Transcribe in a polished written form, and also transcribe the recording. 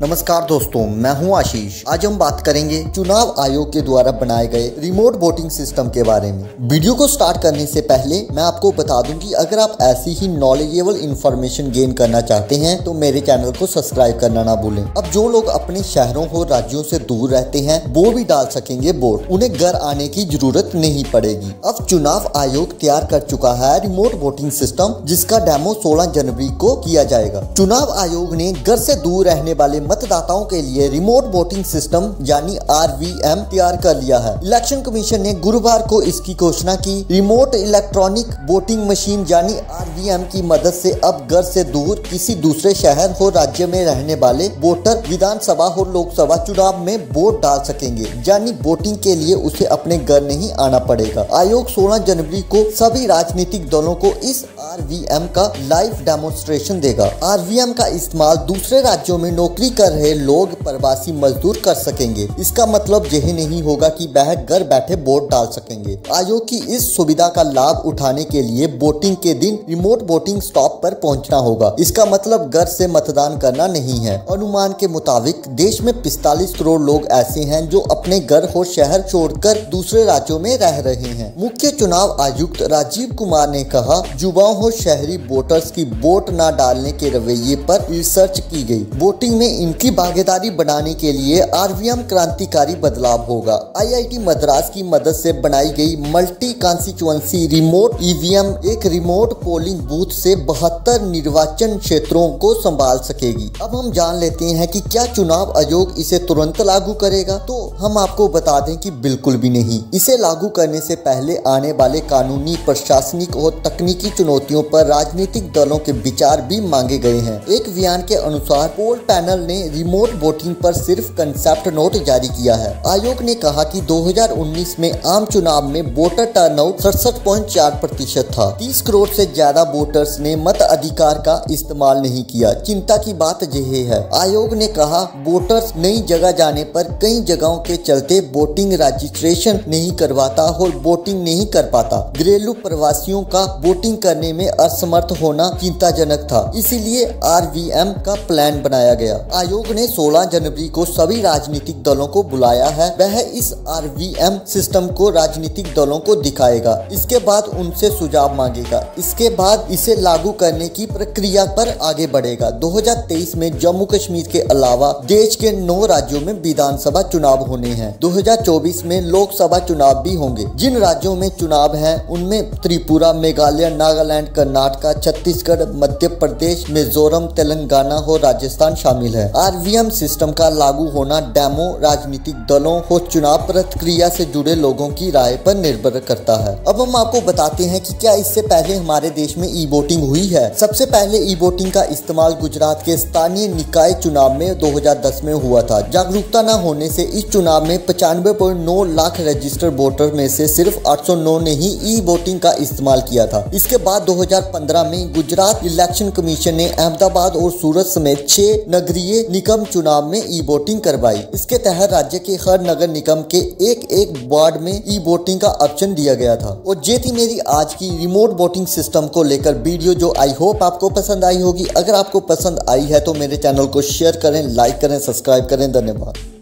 नमस्कार दोस्तों, मैं हूं आशीष। आज हम बात करेंगे चुनाव आयोग के द्वारा बनाए गए रिमोट वोटिंग सिस्टम के बारे में। वीडियो को स्टार्ट करने से पहले मैं आपको बता दूं कि अगर आप ऐसी ही नॉलेजेबल इंफॉर्मेशन गेन करना चाहते हैं तो मेरे चैनल को सब्सक्राइब करना ना भूलें। अब जो लोग अपने शहरों और राज्यों से दूर रहते हैं वो भी डाल सकेंगे वोट, उन्हें घर आने की जरूरत नहीं पड़ेगी। अब चुनाव आयोग तैयार कर चुका है रिमोट वोटिंग सिस्टम, जिसका डेमो 16 जनवरी को किया जाएगा। चुनाव आयोग ने घर से दूर रहने वाले मतदाताओं के लिए रिमोट वोटिंग सिस्टम यानी RVM तैयार कर लिया है। इलेक्शन कमीशन ने गुरुवार को इसकी घोषणा की। रिमोट इलेक्ट्रॉनिक वोटिंग मशीन यानी RVM की मदद से अब घर से दूर किसी दूसरे शहर और राज्य में रहने वाले वोटर विधानसभा और लोकसभा चुनाव में वोट डाल सकेंगे, यानी वोटिंग के लिए उसे अपने घर नहीं आना पड़ेगा। आयोग 16 जनवरी को सभी राजनीतिक दलों को इस RVM का लाइव डेमोन्स्ट्रेशन देगा। RVM का इस्तेमाल दूसरे राज्यों में नौकरी कर रहे लोग प्रवासी मजदूर कर सकेंगे। इसका मतलब यह नहीं होगा कि वह घर बैठे वोट डाल सकेंगे। आयोग की इस सुविधा का लाभ उठाने के लिए वोटिंग के दिन रिमोट वोटिंग स्टॉप पर पहुंचना होगा। इसका मतलब घर से मतदान करना नहीं है। अनुमान के मुताबिक देश में 45 करोड़ लोग ऐसे हैं जो अपने घर और शहर छोड़कर दूसरे राज्यों में रह रहे हैं। मुख्य चुनाव आयुक्त राजीव कुमार ने कहा, युवाओं और शहरी वोटर्स की वोट न डालने के रवैये पर रिसर्च की गई। वोटिंग में इनकी भागीदारी बढ़ाने के लिए RVM क्रांतिकारी बदलाव होगा। IIT मद्रास की मदद से बनाई गई मल्टी कॉन्स्टिट्यूएंसी रिमोट EVM एक रिमोट पोलिंग बूथ से 72 निर्वाचन क्षेत्रों को संभाल सकेगी। अब हम जान लेते हैं कि क्या चुनाव आयोग इसे तुरंत लागू करेगा। तो हम आपको बता दें कि बिल्कुल भी नहीं। इसे लागू करने से पहले आने वाले कानूनी, प्रशासनिक और तकनीकी चुनौतियों पर राजनीतिक दलों के विचार भी मांगे गए हैं। एक बयान के अनुसार पोल पैनल ने रिमोट वोटिंग पर सिर्फ कंसेप्ट नोट जारी किया है। आयोग ने कहा कि 2019 में आम चुनाव में वोटर टर्नआउट 67.4% था। 30 करोड़ से ज्यादा वोटर्स ने मत अधिकार का इस्तेमाल नहीं किया। चिंता की बात यह है, आयोग ने कहा, वोटर्स नई जगह जाने पर कई जगहों के चलते वोटिंग रजिस्ट्रेशन नहीं करवाता और वोटिंग नहीं कर पाता। घरेलू प्रवासियों का वोटिंग करने में असमर्थ होना चिंताजनक था, इसीलिए RVM का प्लान बनाया गया। आयोग ने 16 जनवरी को सभी राजनीतिक दलों को बुलाया है। वह इस RVM सिस्टम को राजनीतिक दलों को दिखाएगा। इसके बाद उनसे सुझाव मांगेगा। इसके बाद इसे लागू करने की प्रक्रिया पर आगे बढ़ेगा। 2023 में जम्मू कश्मीर के अलावा देश के 9 राज्यों में विधानसभा चुनाव होने हैं। 2024 में लोकसभा चुनाव भी होंगे। जिन राज्यों में चुनाव है उनमें त्रिपुरा, मेघालय, नागालैंड, कर्नाटक, छत्तीसगढ़, मध्य प्रदेश, मिजोरम, तेलंगाना और राजस्थान शामिल है। RVM सिस्टम का लागू होना डेमो राजनीतिक दलों और चुनाव प्रक्रिया से जुड़े लोगों की राय पर निर्भर करता है। अब हम आपको बताते हैं कि क्या इससे पहले हमारे देश में ई-वोटिंग हुई है। सबसे पहले ई-वोटिंग का इस्तेमाल गुजरात के स्थानीय निकाय चुनाव में 2010 में हुआ था। जागरूकता न होने से इस चुनाव में 95.9 लाख रजिस्टर्ड वोटर में से सिर्फ 809 ने ही ई-वोटिंग का इस्तेमाल किया था। इसके बाद 2015 में गुजरात इलेक्शन कमीशन ने अहमदाबाद और सूरत समेत 6 नगरीय निगम चुनाव में ई-वोटिंग करवाई। इसके तहत राज्य के हर नगर निगम के एक वार्ड में ई-वोटिंग का ऑप्शन दिया गया था। और ये थी मेरी आज की रिमोट वोटिंग सिस्टम को लेकर वीडियो, जो आई होप आपको पसंद आई होगी। अगर आपको पसंद आई है तो मेरे चैनल को शेयर करें, लाइक करें, सब्सक्राइब करें। धन्यवाद।